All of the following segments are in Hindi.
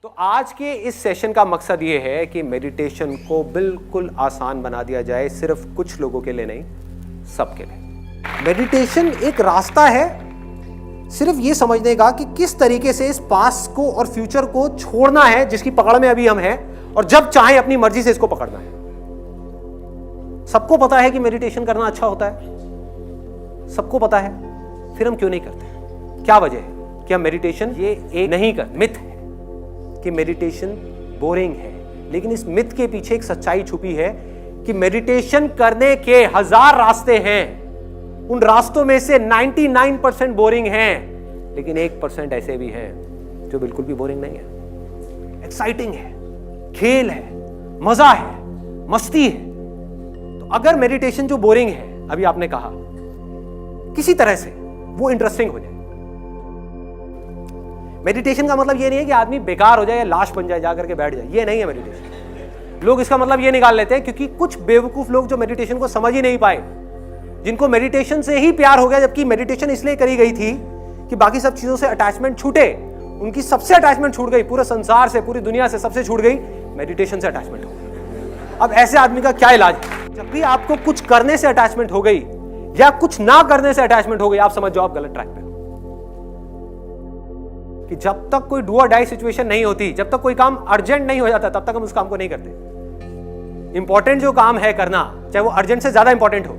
तो आज के इस सेशन का मकसद ये है कि मेडिटेशन को बिल्कुल आसान बना दिया जाए, सिर्फ कुछ लोगों के लिए नहीं, सबके लिए। मेडिटेशन एक रास्ता है सिर्फ ये समझने का कि किस तरीके से इस पास्ट को और फ्यूचर को छोड़ना है जिसकी पकड़ में अभी हम हैं, और जब चाहे अपनी मर्जी से इसको पकड़ना है। सबको पता है कि मेडिटेशन करना अच्छा होता है, सबको पता है, फिर हम क्यों नहीं करते? क्या वजह है कि हम मेडिटेशन ये एक नहीं करते? मिथ है कि मेडिटेशन बोरिंग है, लेकिन इस मिथ के पीछे एक सच्चाई छुपी है कि मेडिटेशन करने के 1000 रास्ते हैं, उन रास्तों में से 99% बोरिंग हैं, लेकिन 1% ऐसे भी हैं जो बिल्कुल भी बोरिंग नहीं है, एक्साइटिंग है, खेल है, मजा है, मस्ती है। तो अगर मेडिटेशन जो बोरिंग है, अभी आपने कहा, किसी तरह से वो इंटरेस्टिंग हो जाए। मेडिटेशन का मतलब ये नहीं है कि आदमी बेकार हो जाए या लाश बन जाए, जाकर के बैठ जाए, ये नहीं है मेडिटेशन। लोग इसका मतलब ये निकाल लेते हैं, क्योंकि कुछ बेवकूफ लोग जो मेडिटेशन को समझ ही नहीं पाए, जिनको मेडिटेशन से ही प्यार हो गया, जबकि मेडिटेशन इसलिए करी गई थी कि बाकी सब चीजों से अटैचमेंट छूटे, उनकी सबसे अटैचमेंट छूट गई, पूरे संसार से, पूरी दुनिया से सबसे छूट गई, मेडिटेशन से अटैचमेंट हो गई। अब ऐसे आदमी का क्या इलाज? जब भी आपको कुछ करने से अटैचमेंट हो गई या कुछ ना करने से अटैचमेंट हो गई, आप समझ जाओ आप गलत ट्रैक पे हो। कि जब तक कोई डू और डाई सिचुएशन नहीं होती, जब तक कोई काम अर्जेंट नहीं हो जाता, तब तक हम उस काम को नहीं करते। इंपॉर्टेंट जो काम है करना, चाहे वो अर्जेंट से ज्यादा इंपॉर्टेंट हो,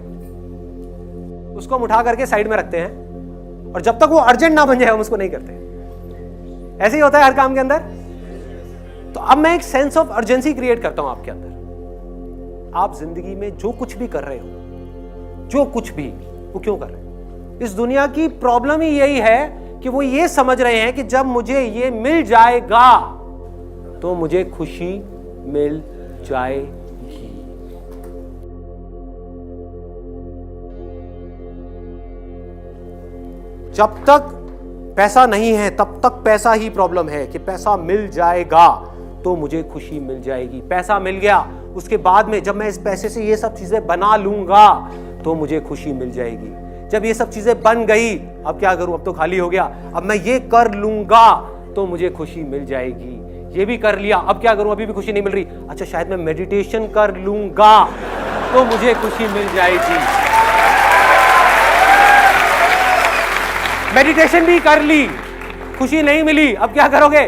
उसको हम उठा करके साइड में रखते हैं, और जब तक वो अर्जेंट ना बन जाए हम उसको नहीं करते। ऐसे ही होता है हर काम के अंदर। तो अब मैं एक सेंस ऑफ अर्जेंसी क्रिएट करता हूं आपके अंदर। आप जिंदगी में जो कुछ भी कर रहे हो, जो कुछ भी, वो क्यों कर रहे हैं? इस दुनिया की प्रॉब्लम ही यही है कि वो ये समझ रहे हैं कि जब मुझे ये मिल जाएगा तो मुझे खुशी मिल जाएगी। जब तक पैसा नहीं है तब तक पैसा ही प्रॉब्लम है, कि पैसा मिल जाएगा तो मुझे खुशी मिल जाएगी। पैसा मिल गया, उसके बाद में जब मैं इस पैसे से ये सब चीजें बना लूंगा तो मुझे खुशी मिल जाएगी। जब ये सब चीजें बन गई, अब क्या करूं, अब तो खाली हो गया, अब मैं ये कर लूंगा तो मुझे खुशी मिल जाएगी। ये भी कर लिया, अब क्या करूं, अभी भी खुशी नहीं मिल रही, अच्छा शायद मैं मेडिटेशन कर लूंगा तो मुझे खुशी मिल जाएगी। मेडिटेशन भी कर ली, खुशी नहीं मिली, अब क्या करोगे?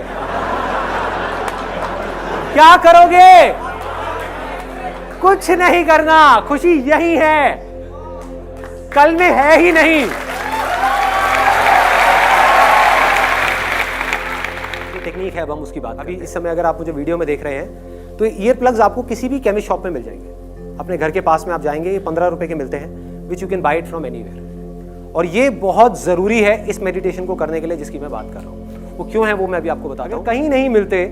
क्या करोगे? कुछ नहीं करना, खुशी यही है, कल में है ही नहीं। ये टेक्निक है, अब हम उसकी बात अभी इस समय अगर आप मुझे वीडियो में देख रहे हैं तो ईयर प्लग्स आपको किसी भी केमिस्ट शॉप में मिल जाएंगे। अपने घर के पास में आप जाएंगे, ये 15 रुपए के मिलते हैं, which you can buy it from anywhere. और ये बहुत जरूरी है इस मेडिटेशन को करने के लिए जिसकी मैं बात कर रहा हूँ। वो क्यों है वो मैं अभी आपको बता रहा हूँ। कहीं नहीं मिलते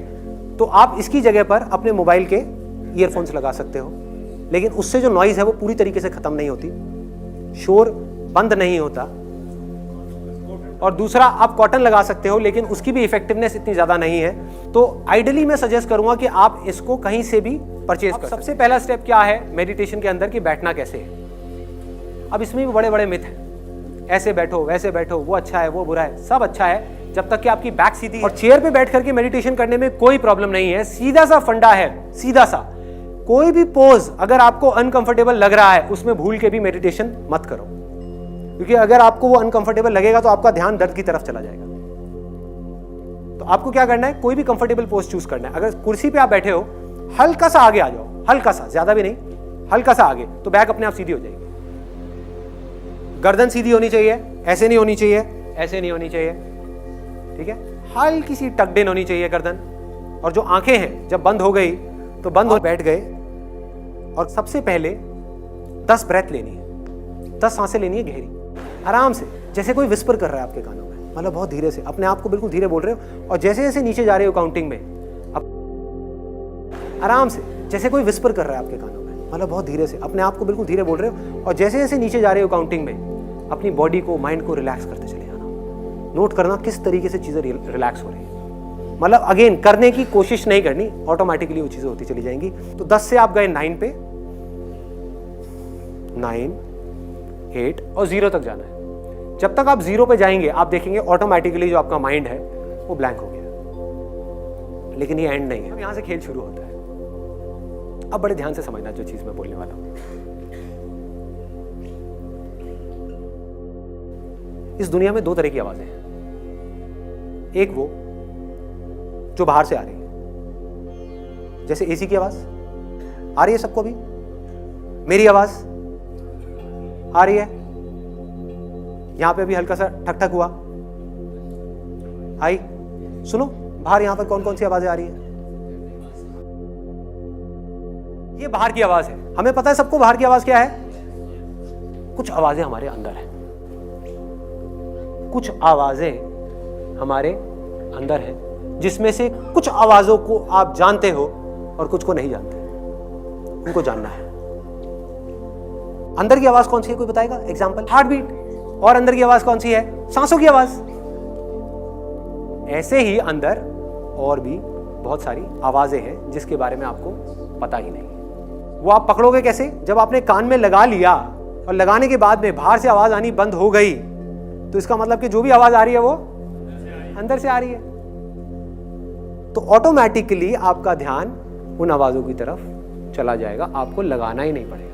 तो आप इसकी जगह पर अपने मोबाइल के ईयरफोन्स लगा सकते हो, लेकिन उससे जो नॉइज है वो पूरी तरीके से खत्म नहीं होती, शोर बंद नहीं होता। और दूसरा, आप कॉटन लगा सकते हो, लेकिन उसकी भी इफेक्टिवनेस इतनी ज्यादा नहीं है। तो आइडियली मैं सजेस्ट करूंगा कि आप इसको कहीं से भी परचेज कर। सबसे पहला स्टेप क्या है मेडिटेशन के अंदर कि बैठना कैसे है। अब इसमें भी बड़े बड़े मिथ हैं, ऐसे बैठो, वैसे बैठो, वो अच्छा है, वो बुरा है। सब अच्छा है जब तक कि आपकी बैक सीधी। और चेयर पे बैठ करके मेडिटेशन करने में कोई प्रॉब्लम नहीं है, सीधा सा फंडा है, सीधा सा। कोई भी पोज अगर आपको अनकंफर्टेबल लग रहा है, उसमें भूल के भी मेडिटेशन मत करो, क्योंकि अगर आपको वो अनकंफर्टेबल लगेगा तो आपका ध्यान दर्द की तरफ चला जाएगा। तो आपको क्या करना है, कोई भी कंफर्टेबल पोज चूज करना है। अगर कुर्सी पे आप बैठे हो, हल्का सा आगे आ जाओ, हल्का सा, ज्यादा भी नहीं, हल्का सा आगे, तो बैक अपने आप सीधी हो जाएगी। गर्दन सीधी होनी चाहिए, ऐसे नहीं होनी चाहिए, ऐसे नहीं होनी चाहिए, ठीक है। हल्की सी टक्ड इन होनी चाहिए गर्दन। और जो आंखें हैं जब बंद हो गई तो बंद हो, बैठ गए। और सबसे पहले 10 ब्रेथ लेनी है, 10 सांसें लेनी है गहरी, आराम से, जैसे कोई विस्पर कर रहा है आपके कानों में, मतलब बहुत धीरे से, अपने आप को बिल्कुल धीरे बोल रहे हो। और जैसे जैसे नीचे जा रहे हो काउंटिंग में, अब आराम से, जैसे कोई विस्पर कर रहा है आपके कानों में, मतलब बहुत धीरे से, अपने आप को बिल्कुल धीरे बोल रहे हो। और जैसे जैसे नीचे जा रहे हो काउंटिंग में, अपनी बॉडी को, माइंड को रिलैक्स करते चले जाना। नोट करना किस तरीके से चीजें रिलैक्स हो रही है, मतलब अगेन करने की कोशिश नहीं करनी, ऑटोमेटिकली वो चीजें होती चली जाएंगी। तो 10 से आप गए 9 पे, 9, 8 और 0 तक जाना है। जब तक आप 0 पे जाएंगे आप देखेंगे ऑटोमेटिकली जो आपका माइंड है वो ब्लैंक हो गया। लेकिन ये एंड नहीं है, अब यहां से खेल शुरू होता है। अब बड़े ध्यान से समझना जो चीज मैं बोलने वाला हूं। इस दुनिया में दो तरह की आवाजें हैं, एक वो जो बाहर से आ रही है, जैसे एसी की आवाज आ रही है सबको, भी मेरी आवाज आ रही है, यहां पे अभी हल्का सा ठक ठक हुआ, आई, सुनो बाहर यहां पर कौन कौन सी आवाजें आ रही है। ये बाहर की आवाज है, हमें पता है सबको बाहर की आवाज क्या है। कुछ आवाजें हमारे अंदर है, कुछ आवाजें हमारे अंदर है, जिसमें से कुछ आवाजों को आप जानते हो और कुछ को नहीं जानते, उनको जानना है। अंदर की आवाज कौन सी है, कोई बताएगा? Example, heart beat. और अंदर की आवाज कौन सी है? सांसों की आवाज। ऐसे ही अंदर और भी बहुत सारी आवाजें हैं जिसके बारे में आपको पता ही नहीं। वो आप पकड़ोगे कैसे? जब आपने कान में लगा लिया और लगाने के बाद में बाहर से आवाज आनी बंद हो गई, तो इसका मतलब कि जो भी आवाज आ रही है वो अंदर से आ रही है। तो ऑटोमेटिकली आपका ध्यान उन आवाजों की तरफ चला जाएगा, आपको लगाना ही नहीं पड़ेगा।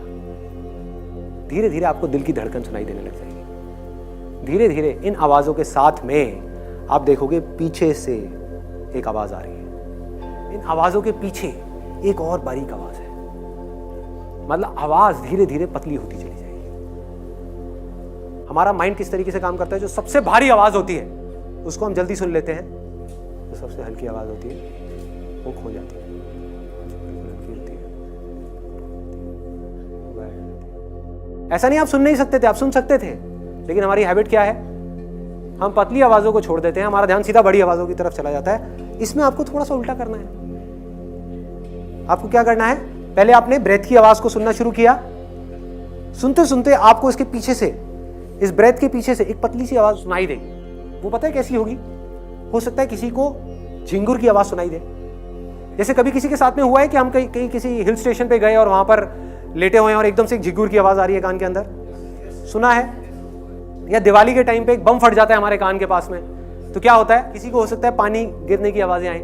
धीरे धीरे आपको दिल की धड़कन सुनाई देने लग जाएगी। धीरे धीरे इन आवाजों के साथ में आप देखोगे पीछे से एक आवाज आ रही है। इन आवाजों के पीछे एक और बारीक आवाज है, मतलब आवाज धीरे धीरे पतली होती चली जाएगी। हमारा माइंड किस तरीके से काम करता है? जो सबसे भारी आवाज होती है उसको हम जल्दी सुन लेते हैं, जो सबसे हल्की आवाज होती है वो खो जाती है। ऐसा नहीं आप सुन नहीं सकते थे, आप सुन सकते थे, लेकिन हमारी हैबिट क्या है? हम पतली आवाजों को छोड़ देते हैं, हमारा ध्यान सीधा बड़ी आवाजों की तरफ चला जाता है। इसमें आपको थोड़ा सा उल्टा करना है। आपको क्या करना है? पहले आपने ब्रेथ की आवाज को सुनना शुरू किया, सुनते सुनते आपको इसके पीछे से, इस ब्रेथ के पीछे से एक पतली सी आवाज सुनाई देगी। वो पता है कैसी होगी? हो सकता है किसी को झिंगुर की आवाज सुनाई दे। जैसे कभी किसी के साथ में हुआ है कि हम कहीं किसी हिल स्टेशन पे गए और वहां पर लेटे हुए हैं और एकदम से एक झिंगुर की आवाज आ रही है कान के अंदर, सुना है? या दिवाली के टाइम पे एक बम फट जाता है हमारे कान के पास में, तो क्या होता है? किसी को हो सकता है पानी गिरने की आवाजें आए,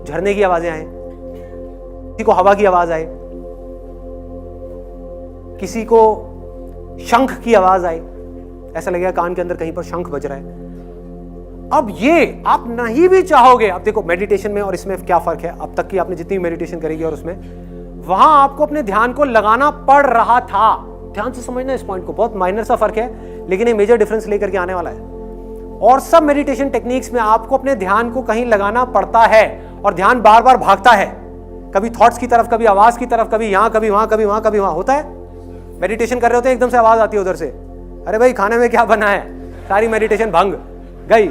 झरने की आवाजें आए, किसी को हवा की आवाज आए, किसी को शंख की आवाज आए, ऐसा लगेगा कान के अंदर कहीं पर शंख बज रहा है। अब ये आप नहीं भी चाहोगे, आप देखो मेडिटेशन में और इसमें क्या फर्क है, अब तक की आपने जितनी मेडिटेशन करेगी और उसमें, वहां आपको अपने ध्यान को लगाना पड़ रहा था। ध्यान से समझना इस पॉइंट को, बहुत माइनर सा फर्क है लेकिन ये मेजर डिफरेंस लेकर के आने वाला है। और सब मेडिटेशन टेक्निक्स में आपको अपने ध्यान को कहीं लगाना पड़ता है और ध्यान बार बार भागता है, कभी थॉट्स की तरफ, कभी आवाज की तरफ, कभी यहां कभी वहां, कभी वहां कभी वहां होता है। मेडिटेशन कर रहे होते हैं, एकदम से आवाज आती है उधर से, अरे भाई खाने में क्या बना है, सारी मेडिटेशन भंग गई।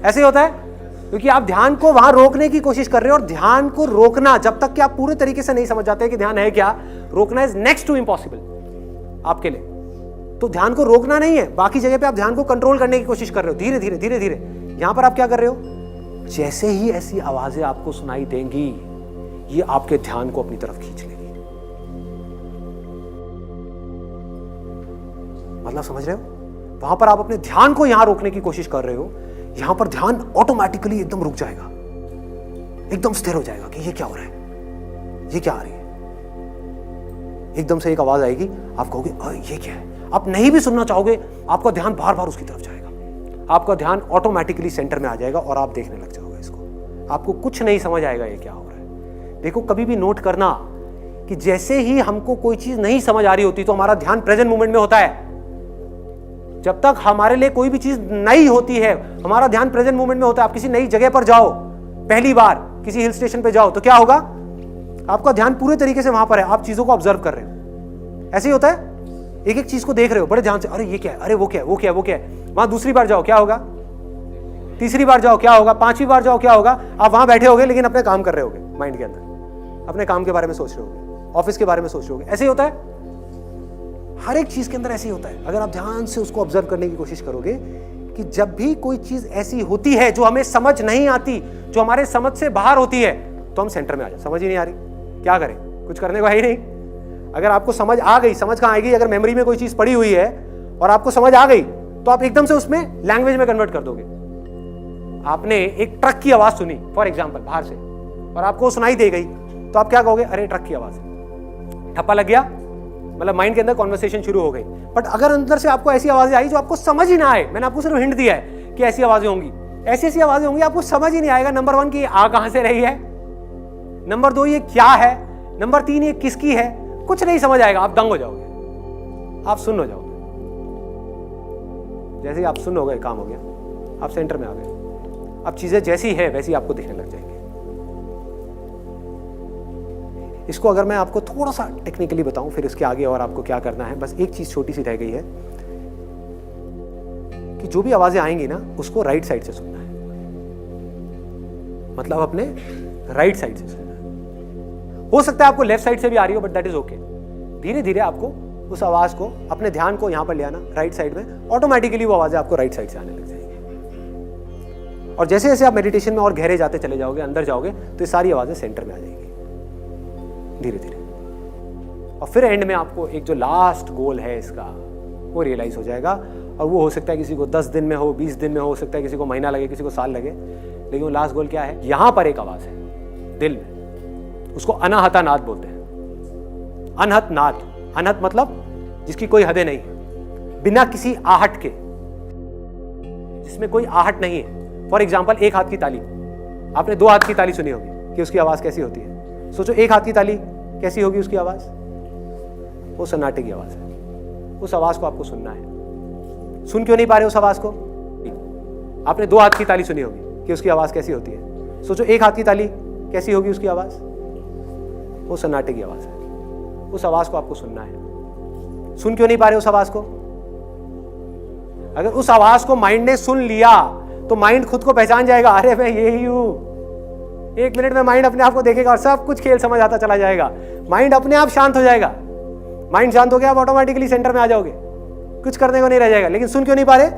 ऐसे ही होता है क्योंकि आप ध्यान को वहां रोकने की कोशिश कर रहे हो, और ध्यान को रोकना जब तक कि आप पूरे तरीके से नहीं समझ जाते कि ध्यान है क्या, रोकना इज नेक्स्ट टू इम्पॉसिबल आपके लिए। तो ध्यान को रोकना नहीं है, बाकी जगह पे आप ध्यान को कंट्रोल करने की कोशिश कर रहे हो, धीरे धीरे धीरे धीरे। यहां पर आप क्या कर रहे हो? जैसे ही ऐसी आवाजें आपको सुनाई देंगी, ये आपके ध्यान को अपनी तरफ खींच लेगी। मतलब समझ रहे हो? वहां पर आप अपने ध्यान को यहां रोकने की कोशिश कर रहे हो, यहां पर ध्यान ऑटोमेटिकली एकदम रुक जाएगा, एकदम स्थिर हो जाएगा कि ये क्या हो रहा है, ये क्या आ रही है। एकदम से एक आवाज आएगी, आप कहोगे ये क्या है। आप नहीं भी सुनना चाहोगे, आपका ध्यान बार बार उसकी तरफ जाएगा, आपका ध्यान ऑटोमेटिकली सेंटर में आ जाएगा और आप देखने लग जाओगे इसको। आपको कुछ नहीं समझ आएगा ये क्या हो रहा है। देखो, कभी भी नोट करना कि जैसे ही हमको कोई चीज नहीं समझ आ रही होती तो हमारा ध्यान प्रेजेंट मोमेंट में होता है। जब तक हमारे लिए कोई भी चीज नई होती है, हमारा ध्यान प्रेजेंट मोमेंट में होता है। आप किसी नई जगह पर जाओ, पहली बार किसी हिल स्टेशन पे जाओ, तो क्या होगा? आपका ध्यान पूरे तरीके से वहां पर है, आप चीजों को ऑब्जर्व कर रहे हो। ऐसे ही होता है, एक एक चीज को देख रहे हो बड़े ध्यान से, अरे ये क्या है, अरे वो क्या है, वो क्या है, वो क्या है। वहां दूसरी बार जाओ, क्या होगा? तीसरी बार जाओ, क्या होगा? पांचवी बार जाओ, क्या होगा? आप वहां बैठे होगे लेकिन अपने काम कर रहे होगे, माइंड के अंदर अपने काम के बारे में सोच रहे होगे, ऑफिस के बारे में सोच रहे होगे। ऐसे ही होता है, हर एक चीज के अंदर ऐसे ही होता है। अगर आप ध्यान से उसको ऑब्जर्व करने की कोशिश करोगे कि जब भी कोई चीज ऐसी होती है जो हमें समझ नहीं आती, जो हमारे समझ से बाहर होती है, तो हम सेंटर में आ जाए। समझ ही नहीं आ रही, क्या करें? कुछ करने को है ही नहीं। अगर आपको समझ आ गई, समझ कहां आएगी? अगर मेमोरी में कोई चीज पड़ी हुई है और आपको समझ आ गई, तो आप एकदम से उसमें लैंग्वेज में कन्वर्ट कर दोगे। आपने एक ट्रक की आवाज सुनी फॉर एग्जाम्पल बाहर से, और आपको सुनाई दे गई तो आप क्या कहोगे, अरे ट्रक की आवाज है, ठप्पा लग गया, मतलब माइंड के अंदर कॉन्वर्सेशन शुरू हो गई। बट अगर अंदर से आपको ऐसी आवाजें आई जो आपको समझ ही ना आए, मैंने आपको सिर्फ हिंट दिया है कि ऐसी आवाजें होंगी, ऐसी ऐसी आवाजें होंगी आपको समझ ही नहीं आएगा। नंबर 1 की आ कहां से रही है, नंबर 2 ये क्या है, नंबर 3 ये किसकी है, कुछ नहीं समझ आएगा, आप दंग हो जाओगे, आप सुन्न हो जाओगे। जैसे ही आप सुन्न हो गए, काम हो गया, आप सेंटर में आ गए। अब चीजें जैसी है वैसी आपको दिखने लग जाएंगी। इसको अगर मैं आपको थोड़ा सा टेक्निकली बताऊं, फिर इसके आगे और आपको क्या करना है, बस एक चीज छोटी सी रह गई है कि जो भी आवाजें आएंगी ना, उसको राइट साइड से सुनना है, मतलब अपने राइट साइड से सुनना है। हो सकता है आपको लेफ्ट साइड से भी आ रही हो, बट दैट इज ओके। धीरे धीरे आपको उस आवाज को, अपने ध्यान को यहां पर ले आना राइट साइड में, ऑटोमेटिकली वो आवाजें आपको राइट साइड से आने लग जाएंगी। और जैसे जैसे आप मेडिटेशन में और गहरे जाते चले जाओगे, अंदर जाओगे, तो ये सारी आवाजें सेंटर में आ जाएंगी धीरे धीरे। और फिर एंड में आपको एक जो लास्ट गोल है इसका, वो रियलाइज हो जाएगा। और वो हो सकता है किसी को 10 दिन में हो, 20 दिन में हो सकता है किसी को महीना लगे, किसी को साल लगे, लेकिन वो लास्ट गोल क्या है, यहां पर एक आवाज है दिल में, उसको अनाहता नाद बोलते हैं। अनहत नाद, अनहत मतलब जिसकी कोई हदें नहीं है, बिना किसी आहट के, जिसमें कोई आहट नहीं है। फॉर एग्जाम्पल, एक हाथ की ताली, आपने 2 हाथ की ताली सुनी होगी कि उसकी आवाज कैसी होती है। सोचो एक हाथ की ताली कैसी होगी उसकी आवाज, वो सन्नाटे की आवाज है। उस आवाज को आपको सुनना है। सुन क्यों नहीं पा रहे उस आवाज को? आपने 2 हाथ की ताली सुनी होगी कि उसकी आवाज कैसी होती है। सोचो एक हाथ की ताली कैसी होगी उसकी आवाज, वो सन्नाटे की आवाज है। उस आवाज को आपको सुनना है। सुन क्यों नहीं पा रहे उस आवाज को? अगर उस आवाज को माइंड ने सुन लिया तो माइंड खुद को पहचान जाएगा, अरे मैं यही हूं। 1 मिनट में माइंड अपने आप को देखेगा और सब कुछ खेल समझ आता चला जाएगा। माइंड अपने आप शांत हो जाएगा। माइंड शांत हो गया, आप ऑटोमेटिकली सेंटर में आ जाओगे, कुछ करने को नहीं रह जाएगा। लेकिन सुन क्यों नहीं पा रहे?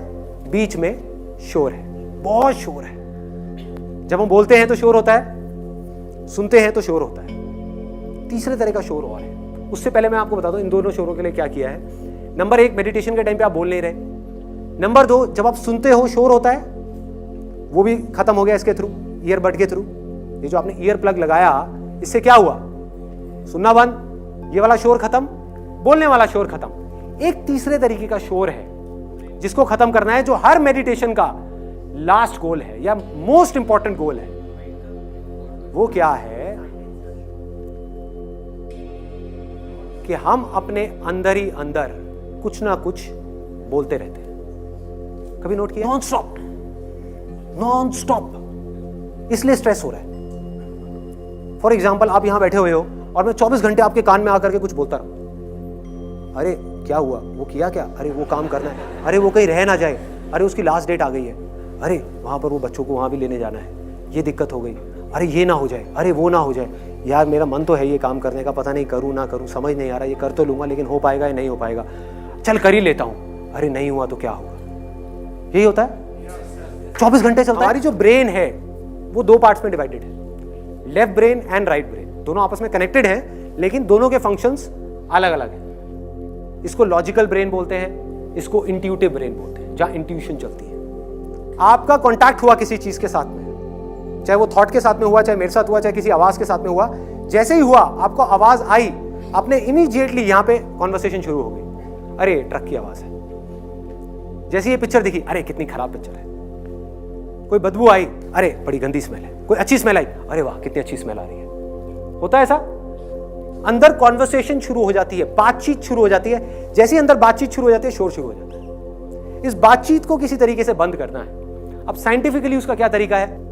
बीच में शोर है, बहुत शोर है। जब हम बोलते हैं तो शोर होता है, सुनते हैं तो शोर होता है। तीसरे तरह का शोर और है। उससे पहले मैं आपको बता दूं इन दोनों शोरों के लिए क्या किया है। नंबर 1, मेडिटेशन के टाइम पे आप बोल नहीं रहे। नंबर 2, जब आप सुनते हो शोर होता है, वो भी खत्म हो गया इसके थ्रू, ईयरबड के थ्रू। ये जो आपने ईयर प्लग लगाया, इससे क्या हुआ? सुनना बंद, ये वाला शोर खत्म, बोलने वाला शोर खत्म। एक तीसरे तरीके का शोर है जिसको खत्म करना है, जो हर मेडिटेशन का लास्ट गोल है या मोस्ट इंपॉर्टेंट गोल है। वो क्या है कि हम अपने अंदर ही अंदर कुछ ना कुछ बोलते रहते हैं। कभी नोट किया? Non stop, non stop. इसलिए स्ट्रेस हो रहा है। फॉर एग्जाम्पल, आप यहां बैठे हुए हो और मैं 24 घंटे आपके कान में आकर के कुछ बोलता रहूं। अरे क्या हुआ, वो किया क्या, अरे वो काम करना है, अरे वो कहीं रह ना जाए, अरे उसकी लास्ट डेट आ गई है, अरे वहां पर वो बच्चों को वहां भी लेने जाना है, ये दिक्कत हो गई, अरे ये ना हो जाए, अरे वो ना हो जाए, यार मेरा मन तो है ये काम करने का, पता नहीं करूं ना करूं, समझ नहीं आ रहा, ये कर तो लूंगा लेकिन हो पाएगा या नहीं हो पाएगा, चल कर ही लेता हूं, अरे नहीं हुआ तो क्या होगा। यही होता है, 24 घंटे चलता है। हमारी जो ब्रेन है वो 2 पार्ट्स में डिवाइडेड है, left brain and right brain. दोनों आपस में कनेक्टेड हैं, लेकिन दोनों के फंक्शंस अलग अलग हैं। इसको लॉजिकल ब्रेन बोलते हैं, इसको इंट्यूटिव ब्रेन बोलते हैं, जहां इंट्यूशन चलती है। आपका कॉन्टैक्ट हुआ किसी चीज के साथ में, चाहे वो थॉट के साथ में हुआ, चाहे मेरे साथ हुआ, चाहे किसी आवाज के साथ में हुआ, जैसे ही हुआ आपको आवाज आई, आपने इमीडिएटली यहां पे कॉन्वर्सेशन शुरू हो गई। अरे ट्रक की आवाज है। जैसे ये पिक्चर दिखी, अरे कितनी खराब पिक्चर है। कोई बदबू आई, अरे बड़ी गंदी स्मेल है। कोई अच्छी स्मेल आई, अरे वाह कितनी अच्छी स्मेल आ रही है। होता है ऐसा, अंदर कॉन्वर्सेशन शुरू हो जाती है, बातचीत शुरू हो जाती है। जैसे ही अंदर बातचीत शुरू हो जाती है, शोर शुरू हो जाता है। इस बातचीत को किसी तरीके से बंद करना है। अब साइंटिफिकली उसका क्या तरीका है?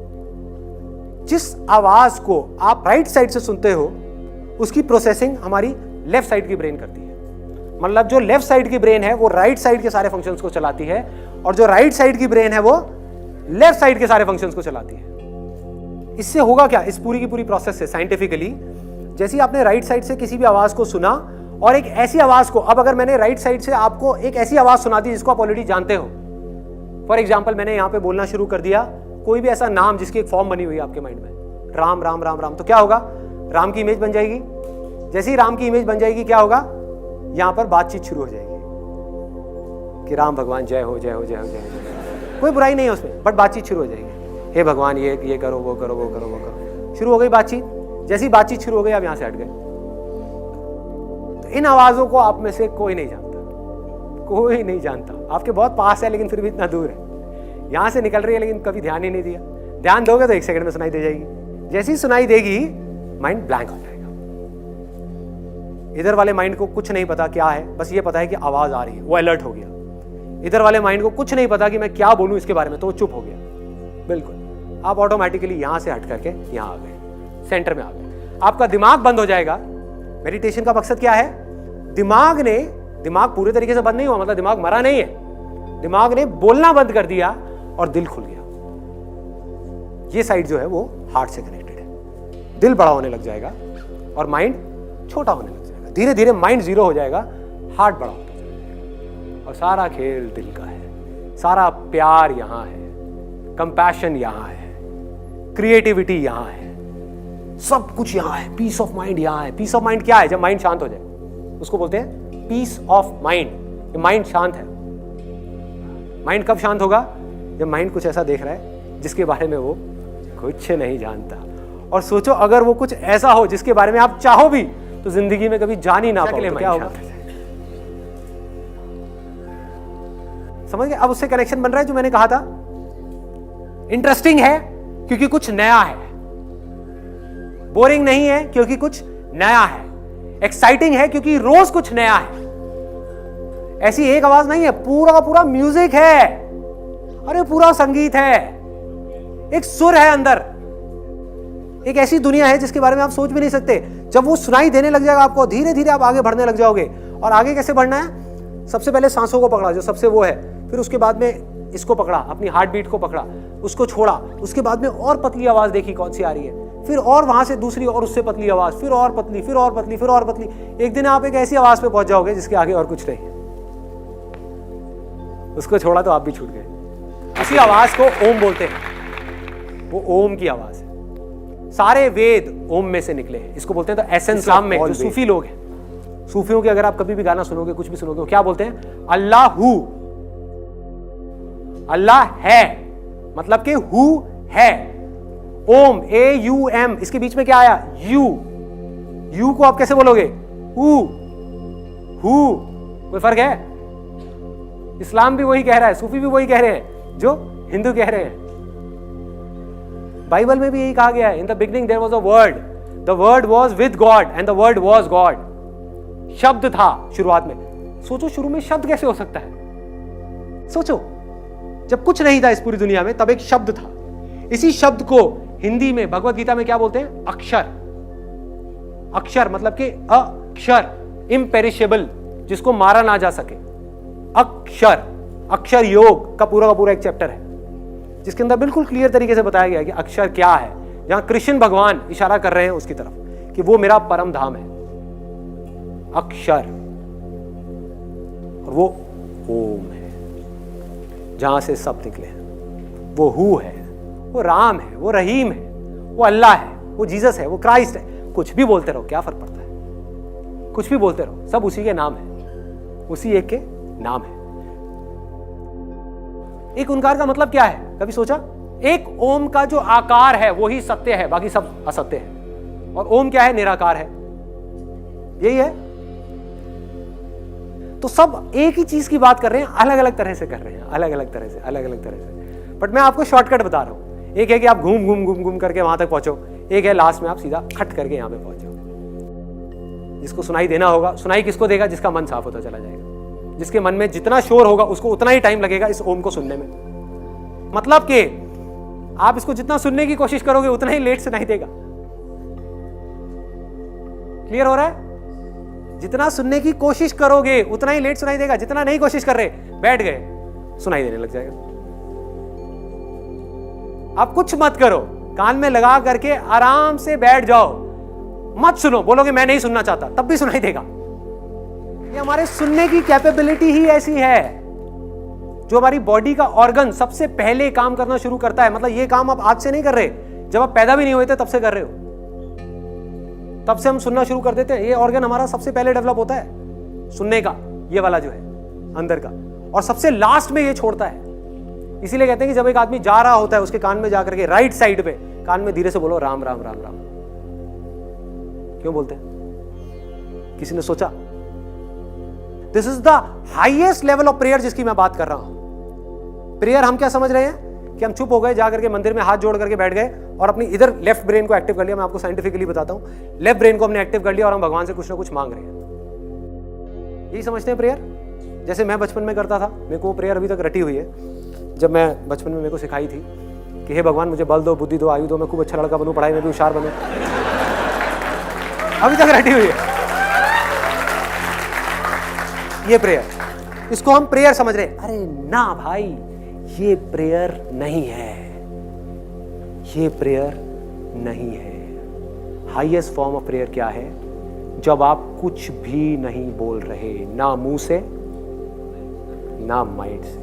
जिस आवाज को आप राइट साइड से सुनते हो, उसकी प्रोसेसिंग हमारी लेफ्ट साइड की ब्रेन करती है। मतलब जो लेफ्ट साइड की ब्रेन है वो राइट साइड के सारे फंक्शंस को चलाती है, और जो राइट साइड की ब्रेन है वो लेफ्ट साइड के सारे फंक्शंस को चलाती है। इससे होगा क्या, इस पूरी की पूरी प्रोसेस से साइंटिफिकली, जैसे आपने राइट साइड से किसी भी आवाज को सुना और एक ऐसी आवाज को, अब अगर मैंने राइट साइड से आपको एक ऐसी आवाज सुना दी जिसको आप ऑलरेडी जानते हो, फॉर एग्जाम्पल मैंने यहां पे बोलना शुरू कर दिया कोई भी ऐसा नाम जिसकी एक फॉर्म बनी हुई है आपके माइंड में, राम राम राम राम, तो क्या होगा? राम की इमेज बन जाएगी। जैसे ही राम की इमेज बन जाएगी, क्या होगा? यहां पर बातचीत शुरू हो जाएगी कि राम भगवान जय हो, जय हो, जय हो, जय हो। कोई बुराई नहीं है उसमें, बट बातचीत शुरू हो जाएगी। हे भगवान ये करो, वो करो, वो करो, वो करो। शुरू हो गई बातचीत, जैसी बातचीत शुरू हो गई आप यहां से हट गए। तो इन आवाजों को आप में से कोई नहीं जानता, कोई नहीं जानता। आपके बहुत पास है लेकिन फिर भी इतना दूर है, यहां से निकल रही है लेकिन कभी ध्यान ही नहीं दिया। ध्यान दोगे तो 1 सेकंड में सुनाई दे जाएगी। जैसी सुनाई देगी माइंड ब्लैंक हो जाएगा। इधर वाले माइंड को कुछ नहीं पता क्या है, बस ये पता है कि आवाज आ रही है, वो अलर्ट हो गया। इधर वाले माइंड को कुछ नहीं पता कि मैं क्या बोलूं इसके बारे में, तो वो चुप हो गया। बिल्कुल आप ऑटोमेटिकली यहां से हट करके यहां आ गए, सेंटर में आ गए। आपका दिमाग बंद हो जाएगा। मेडिटेशन का मकसद क्या है? दिमाग पूरे तरीके से बंद नहीं हुआ, मतलब दिमाग मरा नहीं है, दिमाग ने बोलना बंद कर दिया और दिल खुल गया। ये साइड जो है वो हार्ट से कनेक्टेड है। दिल बड़ा होने लग जाएगा और माइंड छोटा होने लग जाएगा। धीरे धीरे माइंड जीरो हो जाएगा, हार्ट बड़ा होता जाएगा। और सारा खेल दिल का है, सारा प्यार यहां है, कंपैशन यहां है, क्रिएटिविटी यहां है, सब कुछ यहां है, पीस ऑफ माइंड यहां है। पीस ऑफ माइंड क्या है? जब माइंड शांत हो जाए उसको बोलते हैं पीस ऑफ माइंड। माइंड शांत है। माइंड कब शांत होगा? जब माइंड कुछ ऐसा देख रहा है जिसके बारे में वो कुछ नहीं जानता। और सोचो अगर वो कुछ ऐसा हो जिसके बारे में आप चाहो भी तो जिंदगी में कभी जान ही ना पाओ, तो क्या होगा? समझ गए? अब उससे कनेक्शन बन रहा है जो मैंने कहा था। इंटरेस्टिंग है क्योंकि कुछ नया है, बोरिंग नहीं है क्योंकि कुछ नया है, एक्साइटिंग है क्योंकि रोज कुछ नया है। ऐसी एक आवाज नहीं है, पूरा का पूरा म्यूजिक है, अरे पूरा संगीत है, एक सुर है अंदर, एक ऐसी दुनिया है जिसके बारे में आप सोच भी नहीं सकते। जब वो सुनाई देने लग जाएगा आपको, धीरे धीरे आप आगे बढ़ने लग जाओगे। और आगे कैसे बढ़ना है? सबसे पहले सांसों को पकड़ा जो सबसे वो है, फिर उसके बाद में इसको पकड़ा, अपनी हार्ट बीट को पकड़ा, उसको छोड़ा, उसके बाद में और पतली आवाज देखी कौन सी आ रही है, फिर और वहां से दूसरी और उससे पतली आवाज, फिर और पतली, फिर और पतली, फिर और पतली। एक दिन आप एक ऐसी आवाज पे पहुंच जाओगे जिसके आगे और कुछ नहीं है। उसको छोड़ा तो आप भी छूट गए। उसी आवाज को ओम बोलते हैं, वो ओम की आवाज है। सारे वेद ओम में से निकले हैं, इसको बोलते हैं द एसेंस ऑफ में। जो सूफी लोग हैं, सूफियों के अगर आप कभी भी गाना सुनोगे, कुछ भी सुनोगे, वो क्या बोलते हैं? अल्लाहू, अल्लाह है, मतलब कि हु है। ओम, AUM, इसके बीच में क्या आया? यू को आप कैसे बोलोगे? हु। कोई फर्क है? इस्लाम भी वही कह रहा है, सूफी भी वही कह रहे हैं जो हिंदू कह रहे हैं। बाइबल में भी यही कहा गया है, in the beginning there was a word, the word was with God and the word was God. शब्द था शुरुआत में। सोचो शुरू में शब्द कैसे हो सकता है? सोचो, जब कुछ नहीं था इस पूरी दुनिया में तब एक शब्द था। इसी शब्द को हिंदी में भगवत गीता में क्या बोलते हैं? अक्षर। अक्षर मतलब कि अक्षर, इम्पेरिशेबल, जिसको मारा ना जा सके। अक्षर, अक्षर योग का पूरा एक चैप्टर है जिसके अंदर बिल्कुल क्लियर तरीके से बताया गया है कि अक्षर क्या है। जहां कृष्ण भगवान इशारा कर रहे हैं उसकी तरफ कि वो मेरा परम धाम है, अक्षर। और वो ओम है, जहां से सब निकले हैं। वो हु है, वो राम है, वो रहीम है, वो अल्लाह है, वो जीसस है, वो क्राइस्ट है। कुछ भी बोलते रहो, क्या फर्क पड़ता है? कुछ भी बोलते रहो, सब उसी के नाम है, उसी एक के नाम है। एक ओंकार का मतलब क्या है? कभी सोचा? एक ओम का जो आकार है वो ही सत्य है, बाकी सब असत्य है। और ओम क्या है? निराकार है, यही है। तो सब एक ही चीज की बात कर रहे हैं, अलग अलग तरह से कर रहे हैं, अलग अलग तरह से। बट मैं आपको शॉर्टकट बता रहा हूं। एक है कि आप घूम करके वहां तक पहुंचो, एक है लास्ट में आप सीधा खट करके यहां पे पहुंचो। जिसको सुनाई देना होगा, सुनाई किसको देगा? जिसका मन साफ होता चला जाएगा। जिसके मन में जितना शोर होगा उसको उतना ही टाइम लगेगा इस ओम को सुनने में। मतलब कि आप इसको जितना सुनने की कोशिश करोगे उतना ही लेट सुनाई देगा। क्लियर हो रहा है? जितना सुनने की कोशिश करोगे उतना ही लेट सुनाई देगा। जितना नहीं कोशिश कर रहे, बैठ गए, सुनाई देने लग जाएगा। आप कुछ मत करो, कान में लगा करके आराम से बैठ जाओ, मत सुनो। बोलोगे मैं नहीं सुनना चाहता, तब भी सुनाई देगा। ये हमारे सुनने की कैपेबिलिटी ही ऐसी है। जो हमारी बॉडी का ऑर्गन सबसे पहले काम करना शुरू करता है, मतलब ये काम आप आज से नहीं कर रहे, जब आप पैदा भी नहीं हुए थे तब से कर रहे हो, तब से हम सुनना शुरू कर देते हैं। ये ऑर्गन हमारा सबसे पहले डेवलप होता है सुनने का, ये वाला जो है अंदर का, और सबसे लास्ट में ये छोड़ता है। इसीलिए कहते हैं कि जब एक आदमी जा रहा होता है उसके कान में जाकर के राइट साइड पे कान में धीरे से बोलो राम राम राम राम। क्यों बोलते हैं? किसी ने सोचा? This is the highest level of prayer जिसकी मैं बात कर रहा हूं। प्रेयर हम क्या समझ रहे हैं कि हम चुप हो गए, जाकर के मंदिर में हाथ जोड़ करके बैठ गए और अपनी इधर लेफ्ट ब्रेन को एक्टिव कर लिया। मैं आपको साइंटिफिकली बताता हूं, लेफ्ट ब्रेन को हमने एक्टिव कर लिया और हम भगवान से कुछ ना कुछ मांग रहे हैं। यही समझते हैं प्रेयर। जैसे मैं बचपन में करता था, मेरे को प्रेयर अभी तक रटी हुई है। जब मैं बचपन में मेरे को सिखाई थी कि हे भगवान मुझे बल दो, बुद्धि दो, आयु दो, मैं खूब अच्छा लड़का बनूं, पढ़ाई में भी होशियार बनूं। अभी तक रटी हुई है ये प्रेयर। इसको हम प्रेयर समझ रहे हैं। अरे ना भाई, ये प्रेयर नहीं है, ये प्रेयर नहीं है। हाईएस्ट फॉर्म ऑफ प्रेयर क्या है? जब आप कुछ भी नहीं बोल रहे, ना मुंह से ना माइंड से,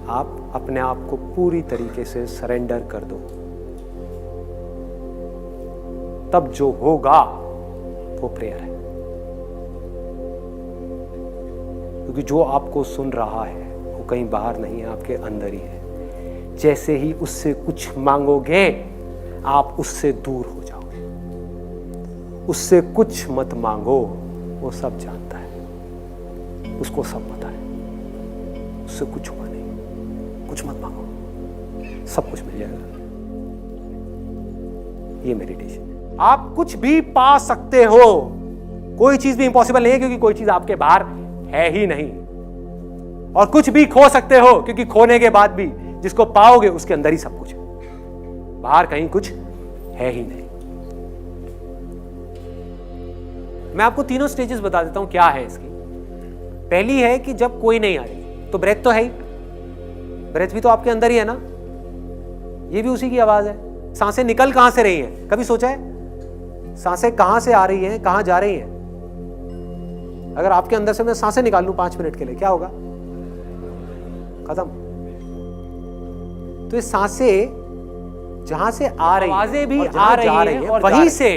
आप अपने आप को पूरी तरीके से सरेंडर कर दो, तब जो होगा वो प्रेयर है। क्योंकि जो आपको सुन रहा है वो कहीं बाहर नहीं है, आपके अंदर ही है। जैसे ही उससे कुछ मांगोगे आप उससे दूर हो जाओगे। उससे कुछ मत मांगो, वो सब जानता है, उसको सब पता है। उससे कुछ हुआ नहीं, कुछ मत मांगो, सब कुछ मिल जाएगा। ये मेडिटेशन है। आप कुछ भी पा सकते हो, कोई चीज भी इंपॉसिबल नहीं है, क्योंकि कोई चीज आपके बाहर है ही नहीं। और कुछ भी खो सकते हो, क्योंकि खोने के बाद भी जिसको पाओगे उसके अंदर ही सब कुछ है, बाहर कहीं कुछ है ही नहीं। मैं आपको तीनों स्टेजेस बता देता हूं क्या है इसकी। पहली है कि जब कोई नहीं आ रही तो ब्रेथ तो है ही, ब्रेथ भी तो आपके अंदर ही है ना, ये भी उसी की आवाज है। सांसें निकल कहां से रही हैं? कभी सोचा है सांसें कहां से आ रही हैं, कहां जा रही हैं? अगर आपके अंदर से मैं सांसें निकाल लूं 5 मिनट के लिए, क्या होगा? खत्म। तो ये सांसें जहां से आ रही, आवाजें भी आ रही हैं और वहीं से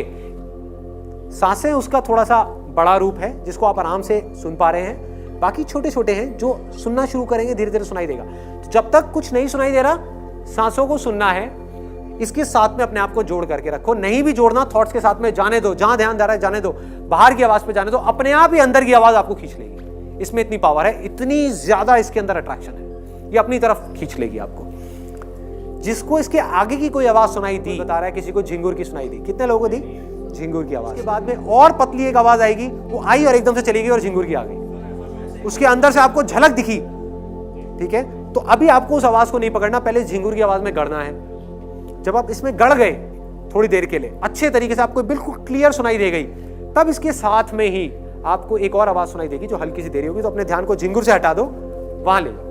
सांसें उसका थोड़ा सा बड़ा रूप है जिसको आप आराम से सुन पा रहे हैं। बाकी छोटे छोटे हैं जो सुनना शुरू करेंगे धीरे धीरे सुनाई देगा। तो जब तक कुछ नहीं सुनाई दे रहा, सांसों को सुनना है, इसके साथ में अपने आप को जोड़ करके रखो। नहीं भी जोड़ना, थॉट्स के साथ में जाने दो, जहां ध्यान जा रहा है जाने दो, बाहर की आवाज पे जाने दो, अपने आप ही अंदर की आवाज आपको खींच लेगी। इसमें इतनी पावर है, इतनी ज्यादा इसके अंदर अट्रैक्शन है, ये अपनी तरफ खींच लेगी आपको। जिसको इसके आगे की कोई आवाज सुनाई दी, बता रहा है किसी को झिंगुर की सुनाई दी, कितने लोगों को दी? झिंगुर की आवाज। उसके बाद में और पतली एक आवाज आएगी, वो आई और एकदम से चली गई और झिंगुर की आ गई। उसके अंदर से आपको झलक दिखी, ठीक है? तो अभी आपको उस आवाज को नहीं पकड़ना, पहले झिंगुर की आवाज में गड़ना है। जब आप इसमें गड़ गए थोड़ी देर के लिए, अच्छे तरीके से आपको बिल्कुल क्लियर सुनाई दे गई, तब इसके साथ में ही आपको एक और आवाज सुनाई देगी जो हल्की सी देरी होगी। तो अपने ध्यान को झिंगुर से हटा दो, वहां ले जाओ,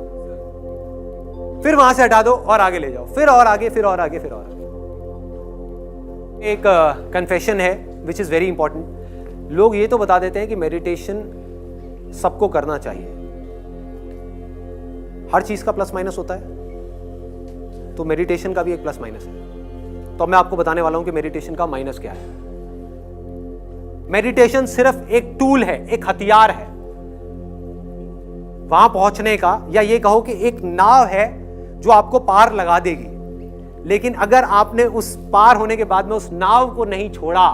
फिर वहां से हटा दो और आगे ले जाओ, फिर और आगे, फिर और आगे, फिर और आगे। एक कन्फेशन है विच इज वेरी इंपॉर्टेंट। लोग ये तो बता देते हैं कि मेडिटेशन सबको करना चाहिए, हर चीज का प्लस माइनस होता है, तो मेडिटेशन का भी एक प्लस माइनस है। तो मैं आपको बताने वाला हूं कि मेडिटेशन का माइनस क्या है। मेडिटेशन सिर्फ एक टूल है, एक हथियार है वहां पहुंचने का, या ये कहो कि एक नाव है जो आपको पार लगा देगी। लेकिन अगर आपने उस पार होने के बाद में उस नाव को नहीं छोड़ा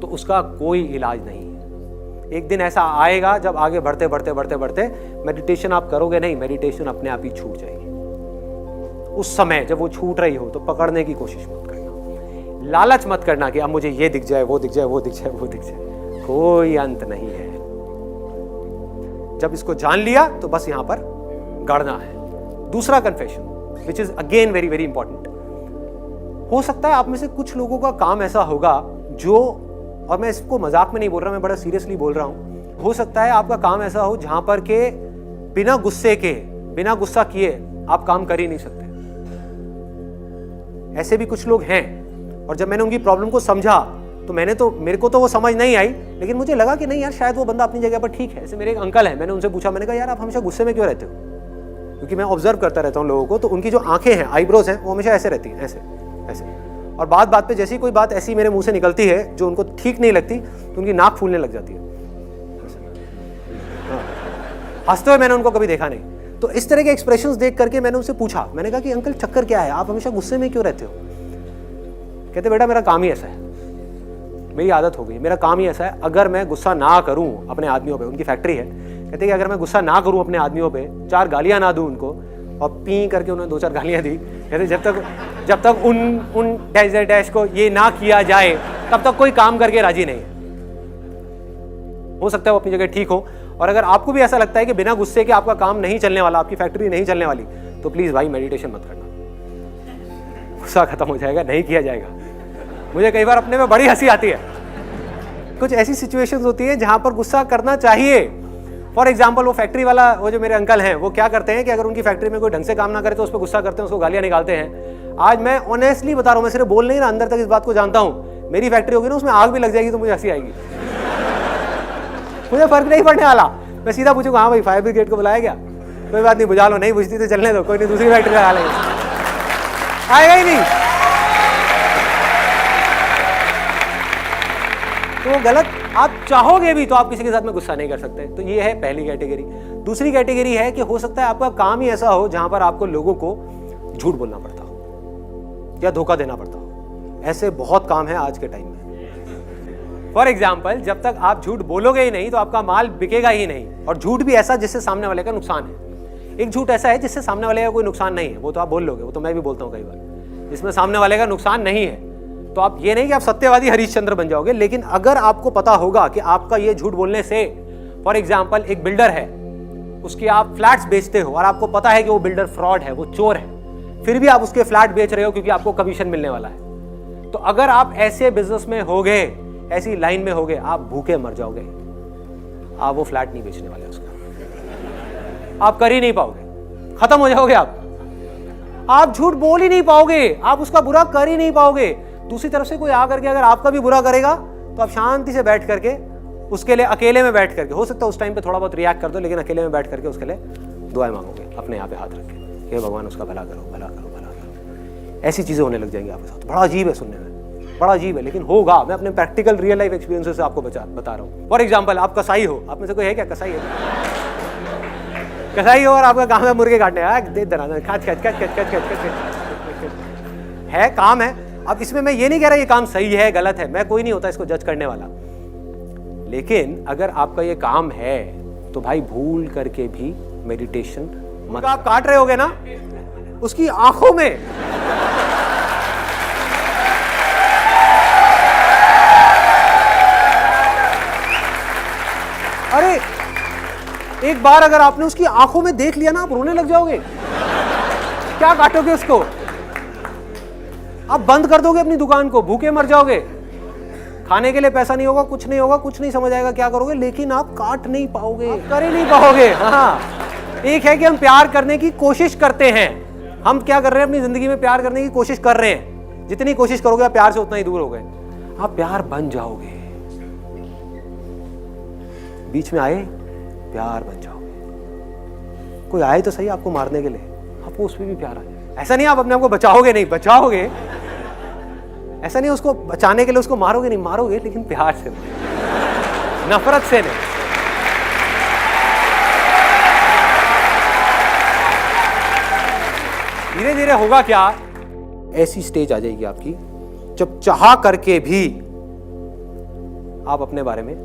तो उसका कोई इलाज नहीं है। एक दिन ऐसा आएगा जब आगे बढ़ते बढ़ते बढ़ते बढ़ते मेडिटेशन आप करोगे नहीं, मेडिटेशन अपने आप ही छूट जाएगी। उस समय जब वो छूट रही हो तो पकड़ने की कोशिश मत करना, लालच मत करना कि अब मुझे ये दिख जाए, वो दिख जाए, वो दिख जाए, वो दिख जाए। कोई अंत नहीं है। जब इसको जान लिया तो बस यहां पर गड़ना है। दूसरा confession which is again very very important. हो सकता है आप में से कुछ लोगों का काम ऐसा होगा जो, और मैं इसको मजाक में नहीं बोल रहा, मैं बड़ा सीरियसली बोल रहा हूं, हो सकता है आपका काम ऐसा हो जहां पर के बिना गुस्से के, बिना गुस्सा किए आप काम कर ही नहीं सकते। ऐसे भी कुछ लोग हैं। और जब मैंने उनकी प्रॉब्लम को समझा तो मेरे को तो वो समझ नहीं आई, लेकिन मुझे लगा कि नहीं यार, शायद वो बंदा अपनी जगह पर ठीक है। ऐसे मेरे एक अंकल है, मैंने उनसे पूछा, मैंने कहा यार आप हमेशा गुस्से में क्यों रहते हो? क्योंकि मैं ऑब्जर्व करता रहता हूँ लोगों को, तो उनकी जो आंखें हैं, आईब्रोज हैं, वो हमेशा ऐसे रहती हैं, ऐसे ऐसे। और बात बात पे जैसी कोई बात ऐसी मेरे मुंह से निकलती है जो उनको ठीक नहीं लगती, तो उनकी नाक फूलने लग जाती है। हंसते हुए मैंने उनको कभी देखा नहीं। तो इस तरह के एक्सप्रेशंस देख करके मैंने उनसे पूछा, मैंने कहा कि अंकल चक्कर क्या है, आप हमेशा गुस्से में क्यों रहते हो? कहते बेटा मेरा काम ही ऐसा है, मेरी आदत हो गई, मेरा काम ही ऐसा है, अगर मैं गुस्सा ना करूं अपने आदमियों पे, उनकी फैक्ट्री है, कहते कि अगर मैं गुस्सा ना करूं अपने आदमियों पे, 4 गालियां ना दूं उनको, और पी करके उन्होंने 2-4 गालियां दी, कहते जब तक उन डैश को ये ना किया जाए तब तक कोई काम करके राजी नहीं है। हो सकता है वो अपनी जगह ठीक हो, और अगर आपको भी ऐसा लगता है कि बिना गुस्से के आपका काम नहीं चलने वाला, आपकी फैक्ट्री नहीं चलने वाली, तो प्लीज भाई मेडिटेशन मत करना, गुस्सा खत्म हो जाएगा, नहीं किया जाएगा। मुझे कई बार अपने में बड़ी हंसी आती है, कुछ ऐसी सिचुएशंस होती है जहां पर गुस्सा करना चाहिए। फॉर एग्जाम्पल वो फैक्ट्री वाला, वो जो मेरे अंकल हैं, वो क्या करते हैं कि अगर उनकी फैक्ट्री में कोई ढंग से काम ना करे तो उस पर गुस्सा करते हैं, उसको गालियां निकालते हैं। आज मैं ऑनेस्टली बता रहा हूं, मैं सिर्फ बोल नहीं रहा, अंदर तक इस बात को जानता हूं, मेरी फैक्ट्री होगी ना, उसमें आग भी लग जाएगी तो मुझे हंसी आएगी, मुझे फर्क नहीं पड़ने वाला। मैं सीधा पूछूंगा हाँ भाई फायर ब्रिगेड को बुलाया गया, कोई बात नहीं बुझा लो, नहीं बुझती तो चलने दो, कोई नहीं दूसरी फैक्ट्री लगा लेंगे, आएगा ही नहीं। तो गलत, आप चाहोगे भी तो आप किसी के साथ में गुस्सा नहीं कर सकते। तो ये है पहली कैटेगरी। दूसरी कैटेगरी है कि हो सकता है आपका काम ही ऐसा हो जहां पर आपको लोगों को झूठ बोलना पड़ता हो या धोखा देना पड़ता हो। ऐसे बहुत काम है आज के टाइम में। फॉर एग्जाम्पल, जब तक आप झूठ बोलोगे ही नहीं तो आपका माल बिकेगा ही नहीं, और झूठ भी ऐसा जिससे सामने वाले का नुकसान है। एक झूठ ऐसा है जिससे सामने वाले का कोई नुकसान नहीं है, वो तो आप बोल लोगे, वो तो मैं भी बोलता हूँ कई बार, जिसमें सामने वाले का नुकसान नहीं है। तो आप ये नहीं कि आप सत्यवादी हरिश्चंद्र बन जाओगे, लेकिन अगर आपको पता होगा कि आपका ये झूठ बोलने से, फॉर एग्जाम्पल एक बिल्डर है, उसके आप फ्लैट्स बेचते हो और आपको पता है कि वो बिल्डर फ्रॉड है, वो चोर है, फिर भी आप उसके फ्लैट बेच रहे हो क्योंकि आपको कमीशन मिलने वाला है। तो अगर आप ऐसे बिजनेस में होगे, ऐसी लाइन में होगे, आप भूखे मर जाओगे, आप वो फ्लैट नहीं बेचने वाले उसका, आप कर ही नहीं पाओगे, खत्म हो जाओगे आप झूठ बोल ही नहीं पाओगे, आप उसका बुरा कर ही नहीं पाओगे। दूसरी तरफ से कोई आकर के अगर आपका भी बुरा करेगा तो आप शांति से बैठ करके उसके लिए, अकेले में बैठ करके, हो सकता है उस टाइम पे थोड़ा बहुत रिएक्ट कर दो, लेकिन अकेले में बैठ करके उसके लिए दुआएं मांगोगे, अपने यहाँ पे हाथ रख के, हे भगवान उसका भला करो, भला करो, भला करो। ऐसी चीजें होने लग जाएंगी आपके साथ। बड़ा अजीब है सुनने में, बड़ा अजीब है, लेकिन होगा। मैं अपने प्रैक्टिकल रियल लाइफ एक्सपीरियंसेस से आपको बता रहा हूँ। फॉर एग्जाम्पल, आप कसाई हो, आप में से कोई है क्या कसाई है? कसाई हो और आपका काम है मुर्गे काटने, है काम है। अब इसमें मैं ये नहीं कह रहा ये काम सही है गलत है, मैं कोई नहीं होता इसको जज करने वाला, लेकिन अगर आपका ये काम है तो भाई भूल करके भी मेडिटेशन मत। आप काट रहे होगे ना, उसकी आंखों में अरे एक बार अगर आपने उसकी आंखों में देख लिया ना, आप रोने लग जाओगे। क्या काटोगे उसको? आप बंद कर दोगे अपनी दुकान को, भूखे मर जाओगे, खाने के लिए पैसा नहीं होगा, कुछ नहीं होगा, कुछ नहीं समझ आएगा क्या करोगे, लेकिन आप काट नहीं पाओगे, आप कर ही नहीं पाओगे। हाँ, एक है कि हम प्यार करने की कोशिश करते हैं, हम क्या कर रहे हैं अपनी जिंदगी में, प्यार करने की कोशिश कर रहे हैं। जितनी कोशिश करोगे आप प्यार से उतना ही दूर हो गए, आप प्यार बन जाओगे। बीच में आए प्यार बन जाओगे, कोई आए तो सही आपको मारने के लिए, आपको उसमें भी प्यार आ जाए। ऐसा नहीं आप अपने आप को बचाओगे, नहीं बचाओगे, ऐसा नहीं उसको बचाने के लिए उसको मारोगे, नहीं मारोगे, लेकिन प्यार से, नफरत से नहीं। धीरे धीरे होगा क्या, ऐसी स्टेज आ जाएगी आपकी जब चाह करके भी आप अपने बारे में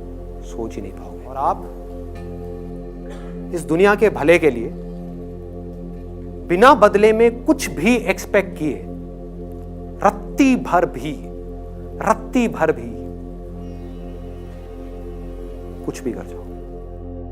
सोच ही नहीं पाओगे, और आप इस दुनिया के भले के लिए बिना बदले में कुछ भी एक्सपेक्ट किए रत्ती भर भी कुछ भी कर जाओ।